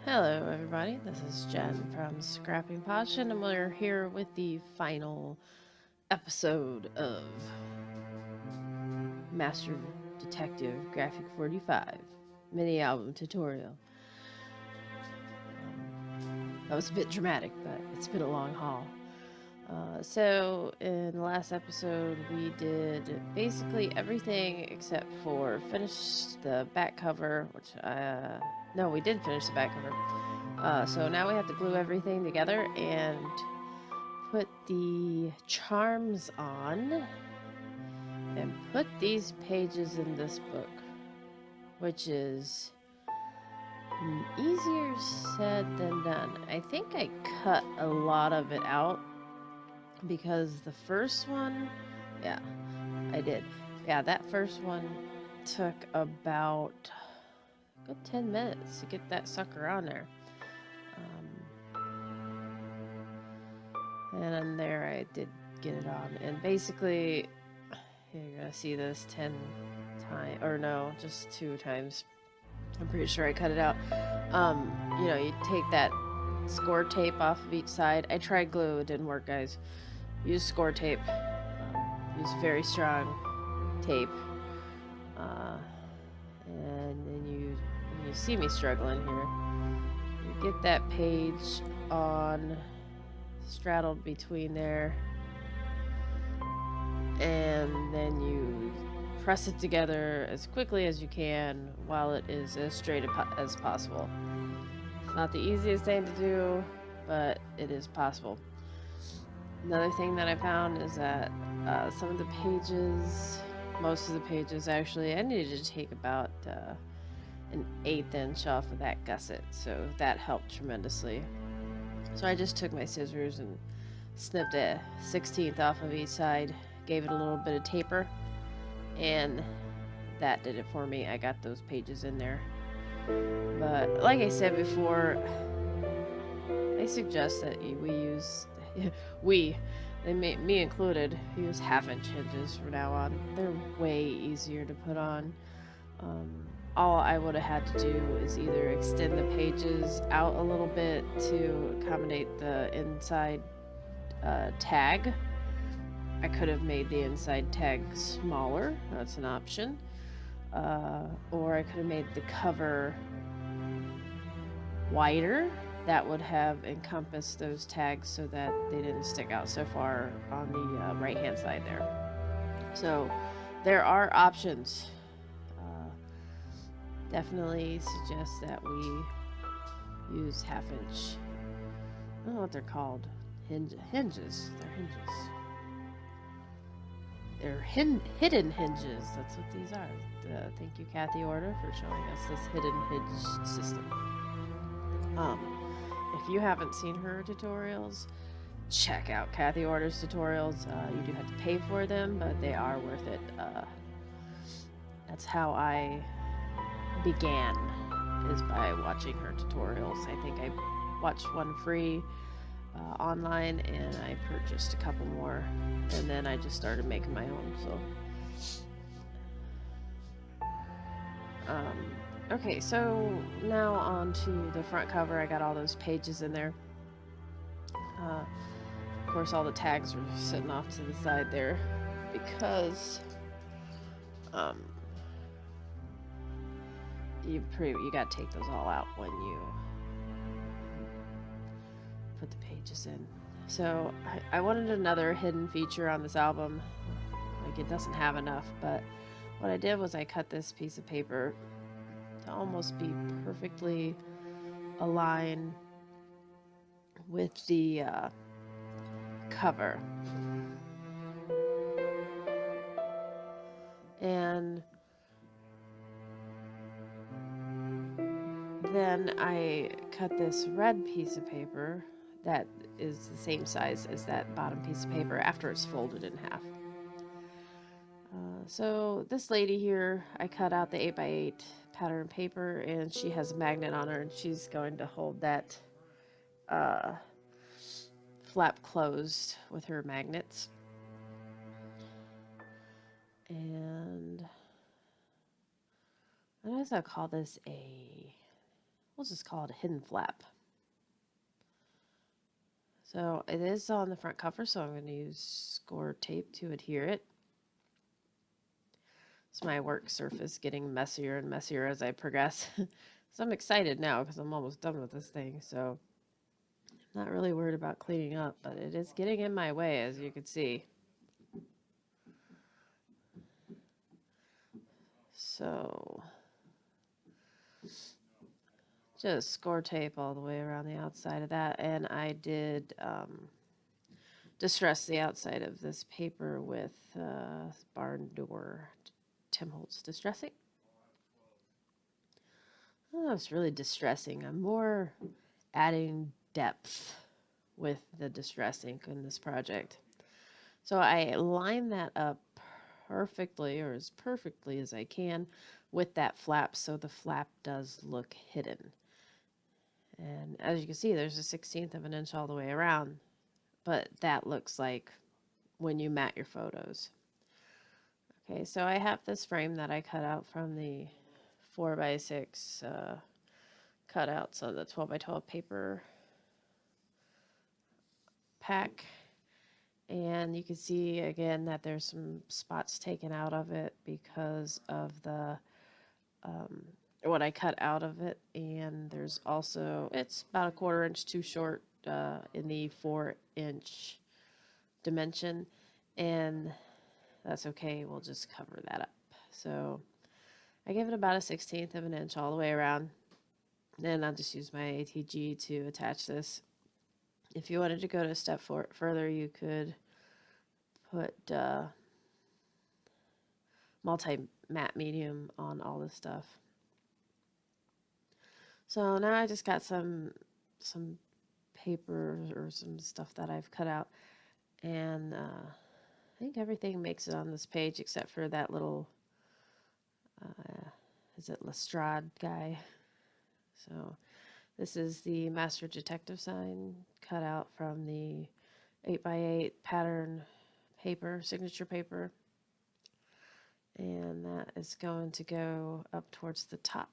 Hello, everybody. This is Jen from Scrapping Potion, and we're here with the final episode of Master Detective Graphic 45 mini album tutorial. That was a bit dramatic, but it's been a long haul. So, in the last episode, we did basically everything except for finish the back cover, which, no, we did finish the back cover. So now we have to glue everything together and put the charms on and put these pages in this book, which is easier said than done. I think I cut a lot of it out because the first one, yeah, I did. Yeah, that first one took about a good 10 minutes to get that sucker on there. And then there I did get it on. And basically, you're gonna see this 10 times, or no, just 2 times. I'm pretty sure I cut it out. You take that score tape off of each side. I tried glue, it didn't work, guys. Use score tape. Use very strong tape. And then you see me struggling here. You get that page on, straddled between there, and then you press it together as quickly as you can while it is as straight as possible. It's not the easiest thing to do, but it is possible. Another thing that I found is that some of the pages, most of the pages actually, I needed to take about an 1/8 inch off of that gusset, so that helped tremendously. So I just took my scissors and snipped a 1/16 off of each side, gave it a little bit of taper, and that did it for me. I got those pages in there. But like I said before, I suggest that we use, we, me included, use 1/2 inch hinges from now on. They're way easier to put on. All I would have had to do is either extend the pages out a little bit to accommodate the inside tag. I could have made the inside tag smaller, that's an option. Or I could have made the cover wider. That would have encompassed those tags so that they didn't stick out so far on the right hand side there. So there are options. Definitely suggest that we use 1/2 inch. I don't know what they're called. Hinges. They're hinges. They're hidden hinges. That's what these are. Thank you, Kathy Order, for showing us this hidden hinge system. If you haven't seen her tutorials, check out Kathy Order's tutorials. You do have to pay for them, but they are worth it. That's how I began, is by watching her tutorials. I think I watched one free online, and I purchased a couple more, and then I just started making my own. Okay, so now on to the front cover. I got all those pages in there. Of course, all the tags were sitting off to the side there because you gotta take those all out when you put the pages in. So I wanted another hidden feature on this album. Like, it doesn't have enough, but what I did was I cut this piece of paper to almost be perfectly aligned with the cover. And then I cut this red piece of paper that is the same size as that bottom piece of paper after it's folded in half. So this lady here, I cut out the 8x8 pattern paper, and she has a magnet on her, and she's going to hold that flap closed with her magnets. And I guess I'll call this a we'll just call it a hidden flap. So it is on the front cover, so I'm going to use score tape to adhere it. It's my work surface getting messier and messier as I progress. So I'm excited now because I'm almost done with this thing. So I'm not really worried about cleaning up, but it is getting in my way, as you can see. So just score tape all the way around the outside of that. And I did distress the outside of this paper with barn door Tim Holtz distressing. Oh, it's really distressing. I'm more adding depth with the distress ink in this project. So I line that up perfectly, or as perfectly as I can, with that flap, so the flap does look hidden. And as you can see, there's a 1/16 of an inch all the way around, but that looks like when you mat your photos. Okay, so I have this frame that I cut out from the 4x6 cutouts of the 12x12 paper pack. And you can see again that there's some spots taken out of it because of the what I cut out of it. And there's also, it's about a 1/4 inch too short in the 4-inch dimension. And that's okay, we'll just cover that up. So I give it about a 1/16 of an inch all the way around. Then I'll just use my ATG to attach this. If you wanted to go to a step further, you could put multi-matte medium on all this stuff. So now I just got some paper or some stuff that I've cut out, and I think everything makes it on this page except for that little is it Lestrade guy. So this is the Master Detective sign cut out from the 8x8 pattern paper, signature paper. And that is going to go up towards the top.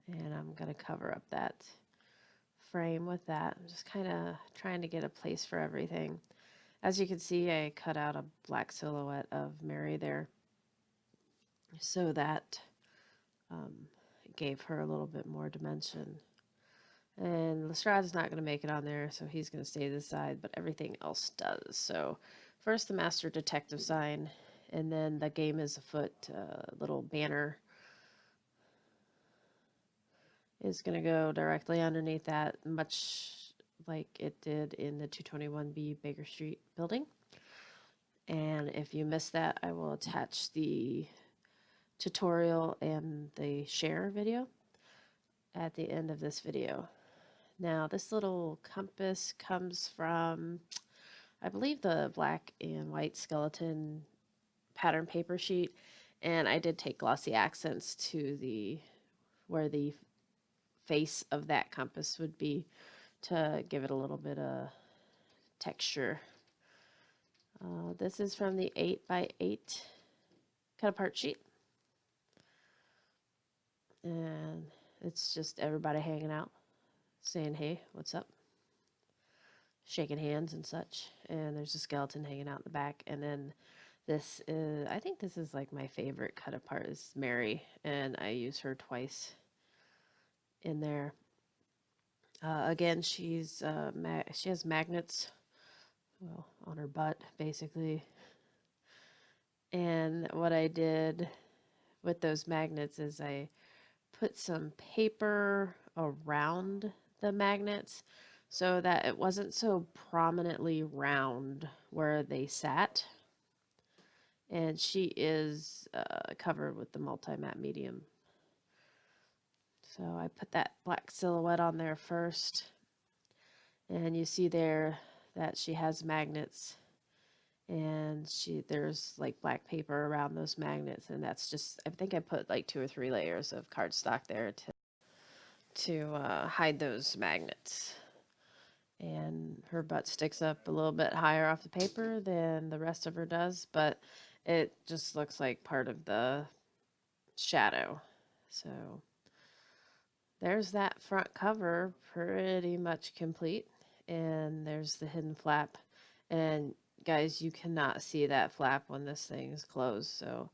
And I'm going to cover up that frame with that. I'm just kind of trying to get a place for everything. As you can see, I cut out a black silhouette of Mary there, so that gave her a little bit more dimension. And Lestrade's not going to make it on there, so he's going to stay to the side, but everything else does. So first the Master Detective sign, and then the game is afoot little banner is going to go directly underneath that, much like it did in the 221B Baker Street building. And if you missed that, I will attach the tutorial and the share video at the end of this video. Now, this little compass comes from, I believe, the black and white skeleton pattern paper sheet, and I did take glossy accents to the where the face of that compass would be to give it a little bit of texture. This is from the 8x8 cut apart sheet, and it's just everybody hanging out, saying, hey, what's up? Shaking hands and such. And there's a skeleton hanging out in the back. And then this is, I think this is like my favorite cut apart is Mary, and I use her twice in there. Again, she has magnets, well, on her butt, basically. And what I did with those magnets is I put some paper around the magnets so that it wasn't so prominently round where they sat. And she is covered with the multi-matte medium. So I put that black silhouette on there first. And you see there that she has magnets. And there's like black paper around those magnets. And that's just, I think I put like 2 or 3 layers of cardstock there to hide those magnets. And her butt sticks up a little bit higher off the paper than the rest of her does, but it just looks like part of the shadow. So there's that front cover pretty much complete. And there's the hidden flap. And guys, you cannot see that flap when this thing is closed. So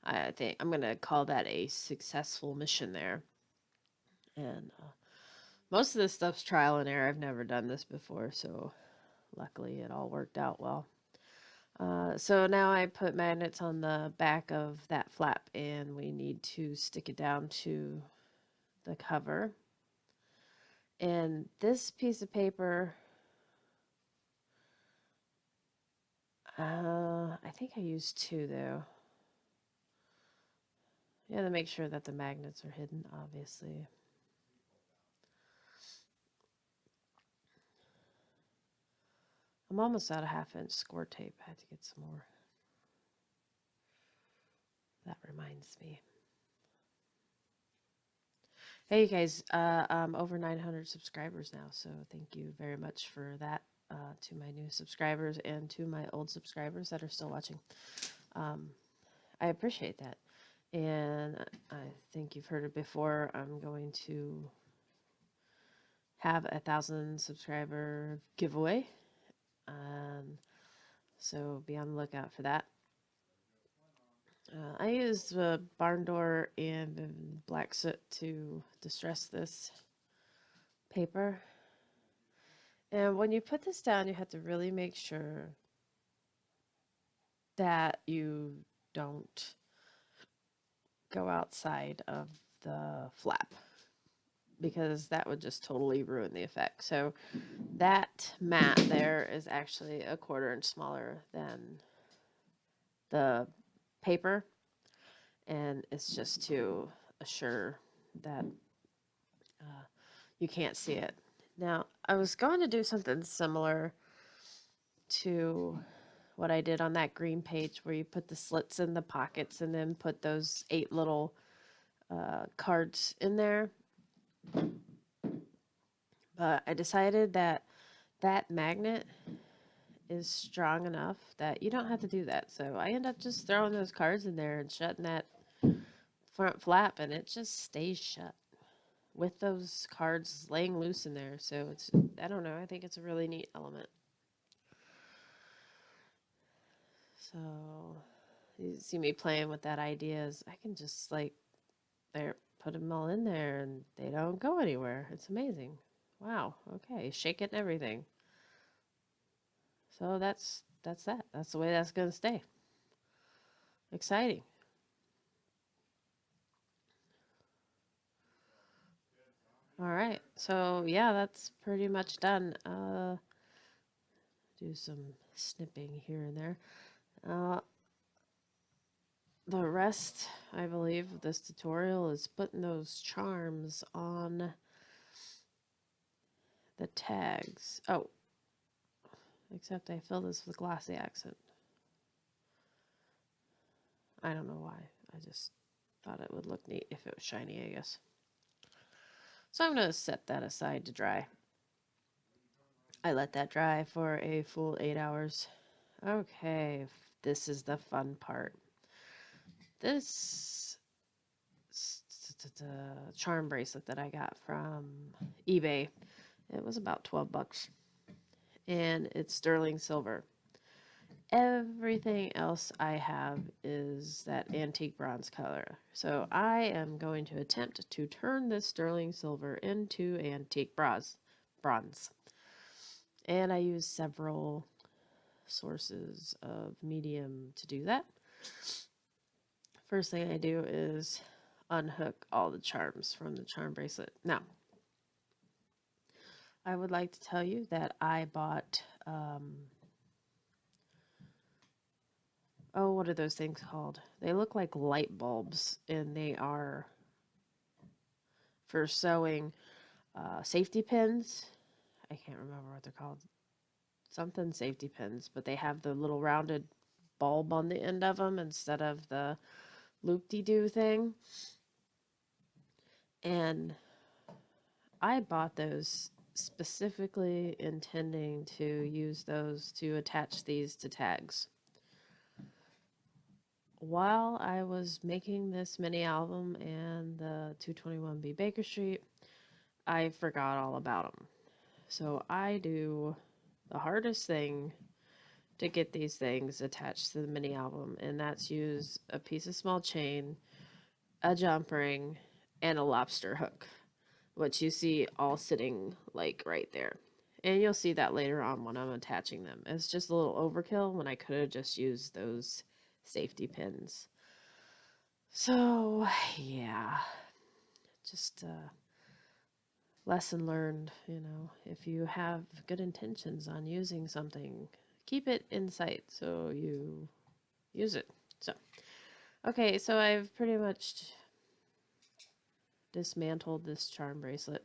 I think I'm going to call that a successful mission there. And most of this stuff's trial and error. I've never done this before, so luckily it all worked out well. So now I put magnets on the back of that flap, and we need to stick it down to the cover. And this piece of paper, I think I used 2 though. You have to make sure that the magnets are hidden, obviously. I'm almost out of 1/2-inch score tape. I had to get some more. That reminds me. Hey, you guys, I'm over 900 subscribers now, so thank you very much for that to my new subscribers and to my old subscribers that are still watching. I appreciate that. And I think you've heard it before. I'm going to have a 1,000 subscriber giveaway. So be on the lookout for that. I used barn door and black soot to distress this paper. And when you put this down, you have to really make sure that you don't go outside of the flap, because that would just totally ruin the effect. So that mat there is actually a 1/4 inch smaller than the paper, and it's just to assure that you can't see it. Now, I was going to do something similar to what I did on that green page where you put the slits in the pockets and then put those 8 little cards in there. But I decided that that magnet is strong enough that you don't have to do that. So I end up just throwing those cards in there and shutting that front flap, and it just stays shut with those cards laying loose in there. So it's, I don't know, I think it's a really neat element. So you see me playing with that ideas. I can just like there put them all in there and they don't go anywhere. It's amazing. Wow. Okay, shake it and everything. So that's that. That's the way that's going to stay. Exciting. All right. So yeah, that's pretty much done. Do some snipping here and there. The rest, I believe, of this tutorial is putting those charms on the tags. Oh, except I fill this with glossy accent. I don't know why. I just thought it would look neat if it was shiny, I guess. So I'm going to set that aside to dry. I let that dry for a full 8 hours. Okay, this is the fun part. This charm bracelet that I got from eBay, it was about 12 bucks. And it's sterling silver. Everything else I have is that antique bronze color. So I am going to attempt to turn this sterling silver into antique bronze. And I use several sources of medium to do that. First thing I do is unhook all the charms from the charm bracelet. Now, I would like to tell you that I bought, oh, what are those things called? They look like light bulbs, and they are for sewing safety pins. I can't remember what they're called. Something safety pins, but they have the little rounded bulb on the end of them instead of the loop-de-doo thing. And I bought those specifically intending to use those to attach these to tags. While I was making this mini album and the 221B Baker Street. I forgot all about them. So I do the hardest thing to get these things attached to the mini album, and that's use a piece of small chain, a jump ring, and a lobster hook, which you see all sitting like right there. And you'll see that later on when I'm attaching them. It's just a little overkill when I could have just used those safety pins. So, yeah, just lesson learned, if you have good intentions on using something, keep it in sight so you use it. So, okay, so I've pretty much dismantled this charm bracelet.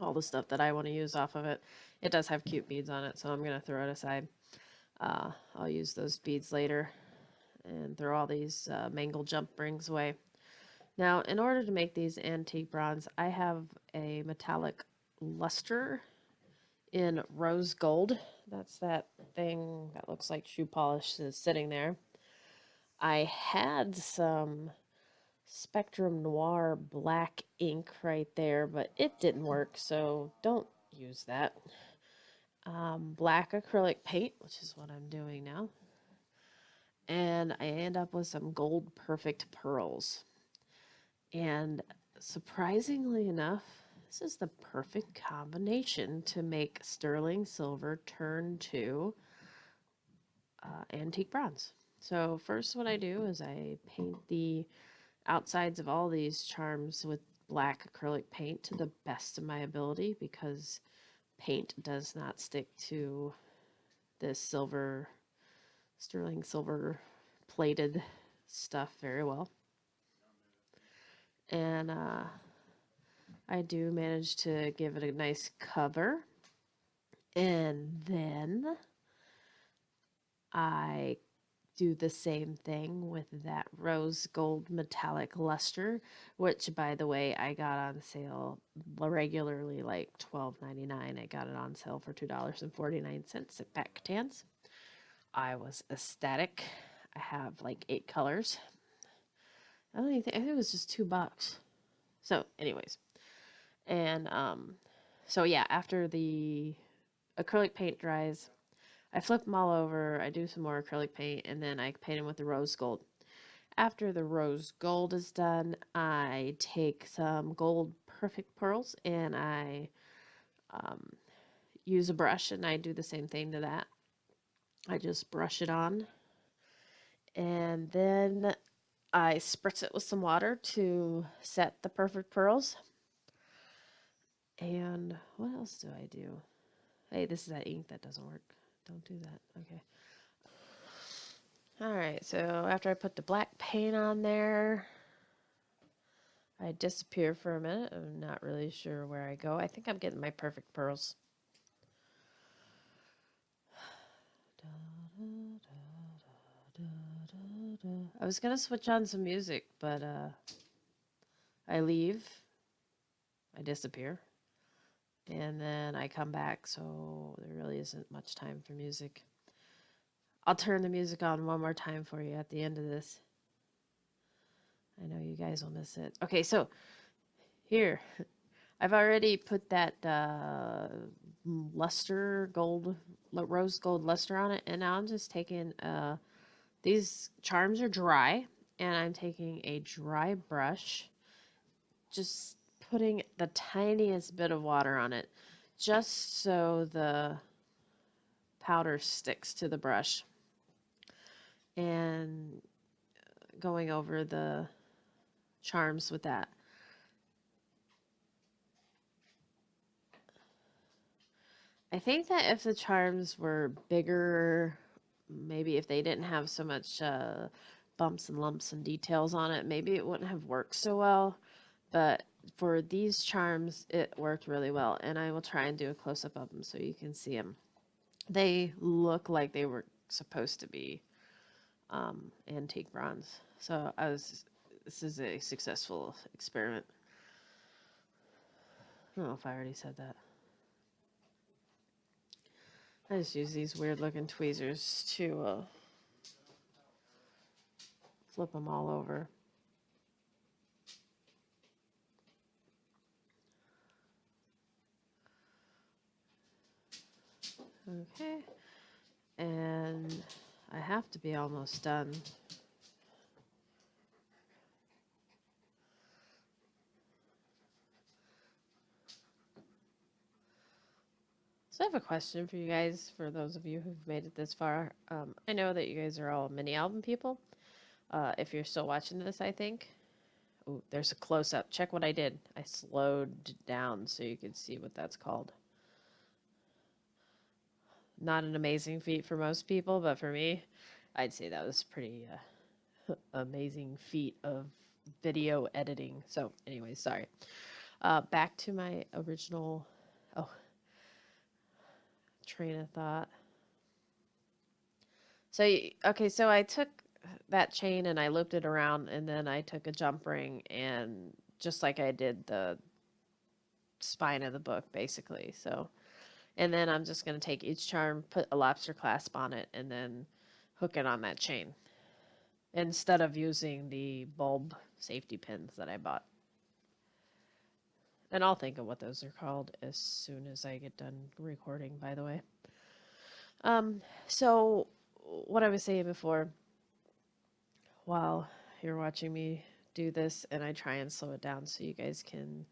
All the stuff that I want to use off of it. It does have cute beads on it, so I'm going to throw it aside. I'll use those beads later and throw all these mangled jump rings away. Now, in order to make these antique bronze, I have a metallic luster in rose gold. That's that thing that looks like shoe polish is sitting there. I had some Spectrum Noir black ink right there, but it didn't work, so don't use that. Black acrylic paint, which is what I'm doing now. And I end up with some gold perfect pearls. And surprisingly enough, this is the perfect combination to make sterling silver turn to antique bronze. So first what I do is I paint the outsides of all these charms with black acrylic paint to the best of my ability, because paint does not stick to this sterling silver plated stuff very well. And I do manage to give it a nice cover. And then I do the same thing with that rose gold metallic luster, which, by the way, I got on sale regularly, like $12.99. I got it on sale for $2.49 at Pat Catan's. I was ecstatic. I have like 8 colors. I think it was just $2. So, anyways, and so yeah, after the acrylic paint dries, I flip them all over, I do some more acrylic paint, and then I paint them with the rose gold. After the rose gold is done, I take some gold perfect pearls and I use a brush, and I do the same thing to that. I just brush it on, and then I spritz it with some water to set the perfect pearls. And what else do I do? Hey, this is that ink that doesn't work. Don't do that. Okay. Alright, so after I put the black paint on there, I disappear for a minute. I'm not really sure where I go. I think I'm getting my perfect pearls. I was going to switch on some music, but I leave. I disappear. And then I come back, so there really isn't much time for music. I'll turn the music on one more time for you at the end of this. I know you guys will miss it. Okay, so here, I've already put that luster gold, rose gold luster on it, and now I'm just taking, these charms are dry, and I'm taking a dry brush, just putting the tiniest bit of water on it, just so the powder sticks to the brush, and going over the charms with that. I think that if the charms were bigger, maybe if they didn't have so much bumps and lumps and details on it, maybe it wouldn't have worked so well. But for these charms, it worked really well. And I will try and do a close-up of them so you can see them. They look like they were supposed to be antique bronze. So this is a successful experiment. I don't know if I already said that. I just use these weird looking tweezers to flip them all over. Okay. And I have to be almost done. So I have a question for you guys, for those of you who've made it this far. I know that you guys are all mini album people. If you're still watching this, I think. Oh, there's a close-up. Check what I did. I slowed down so you can see what that's called. Not an amazing feat for most people, but for me, I'd say that was pretty amazing feat of video editing. So anyway, sorry. Back to my original train of thought. So, okay, so I took that chain and I looped it around, and then I took a jump ring and just like I did the spine of the book, basically. So, and then I'm just going to take each charm, put a lobster clasp on it, and then hook it on that chain instead of using the bulb safety pins that I bought. And I'll think of what those are called as soon as I get done recording, by the way. So what I was saying before, while you're watching me do this, and I try and slow it down so you guys can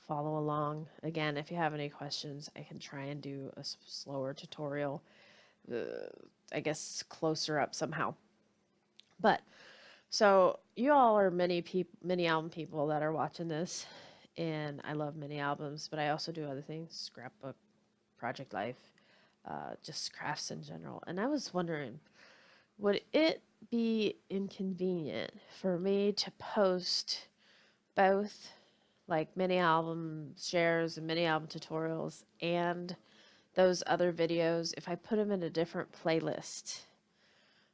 follow along. Again, if you have any questions, I can try and do a slower tutorial, I guess closer up somehow. But so you all are mini album people that are watching this, and I love mini albums, but I also do other things, scrapbook, project life, just crafts in general. And I was wondering, would it be inconvenient for me to post both like mini album shares and mini album tutorials and those other videos if I put them in a different playlist?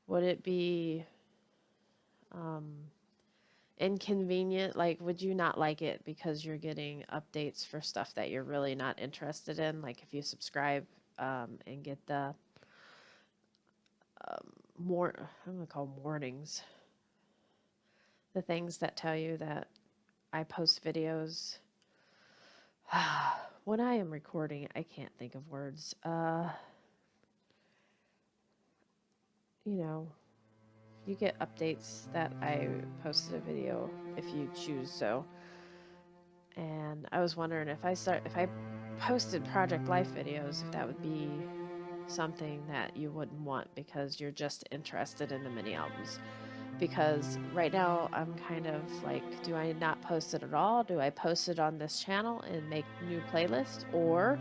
Would it be inconvenient? Like, would you not like it because you're getting updates for stuff that you're really not interested in? Like if you subscribe and get the I'm gonna call warnings, the things that tell you that I post videos. When I am recording, I can't think of words. You get updates that I posted a video if you choose so. And I was wondering if I posted Project Life videos, if that would be something that you wouldn't want because you're just interested in the mini albums. Because right now I'm kind of like, do I not post it at all? Do I post it on this channel and make new playlist? Or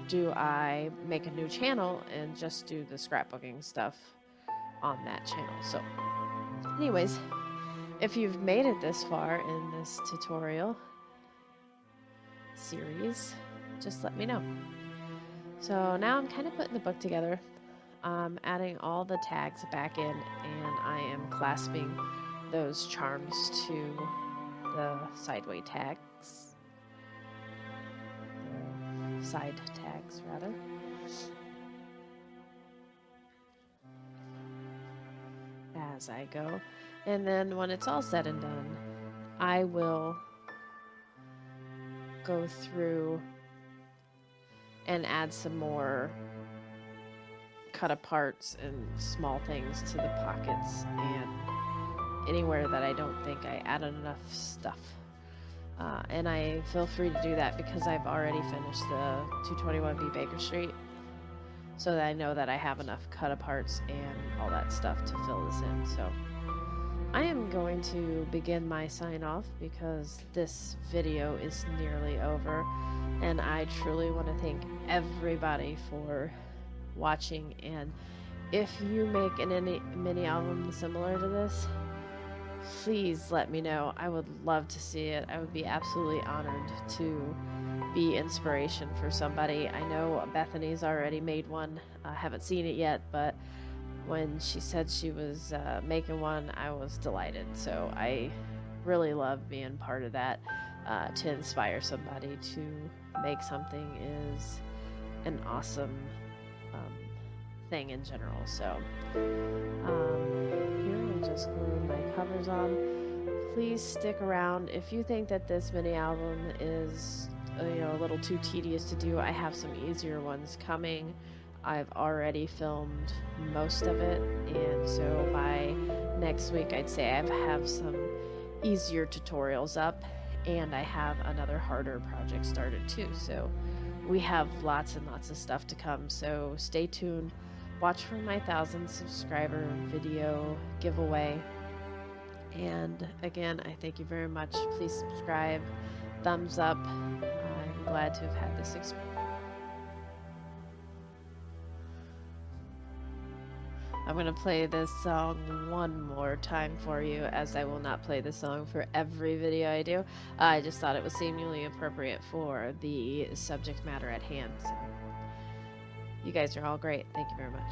do I make a new channel and just do the scrapbooking stuff on that channel? So anyways, if you've made it this far in this tutorial series, just let me know. So now I'm kind of putting the book together. I'm adding all the tags back in, and I am clasping those charms to the sideway tags. The side tags, rather. As I go. And then when it's all said and done, I will go through and add some more cut aparts and small things to the pockets and anywhere that I don't think I added enough stuff. And I feel free to do that because I've already finished the 221B Baker Street, so that I know that I have enough cut aparts and all that stuff to fill this in. So I am going to begin my sign off because this video is nearly over, and I truly want to thank everybody for watching. And if you make any mini album similar to this, please let me know. I would love to see it. I would be absolutely honored to be inspiration for somebody. I know Bethany's already made one. I haven't seen it yet, but when she said she was making one, I was delighted. So I really love being part of that. To inspire somebody to make something is an awesome thing in general. So here I'm just gluing my covers on. Please stick around. If you think that this mini album is a little too tedious to do, I have some easier ones coming. I've already filmed most of it, and so by next week I'd say I have some easier tutorials up, and I have another harder project started too. So we have lots and lots of stuff to come, so stay tuned. Watch for my 1,000 subscriber video giveaway. And again, I thank you very much. Please subscribe, thumbs up. I'm glad to have had this experience. I'm going to play this song one more time for you, as I will not play this song for every video I do. I just thought it was seemingly appropriate for the subject matter at hand. So you guys are all great. Thank you very much.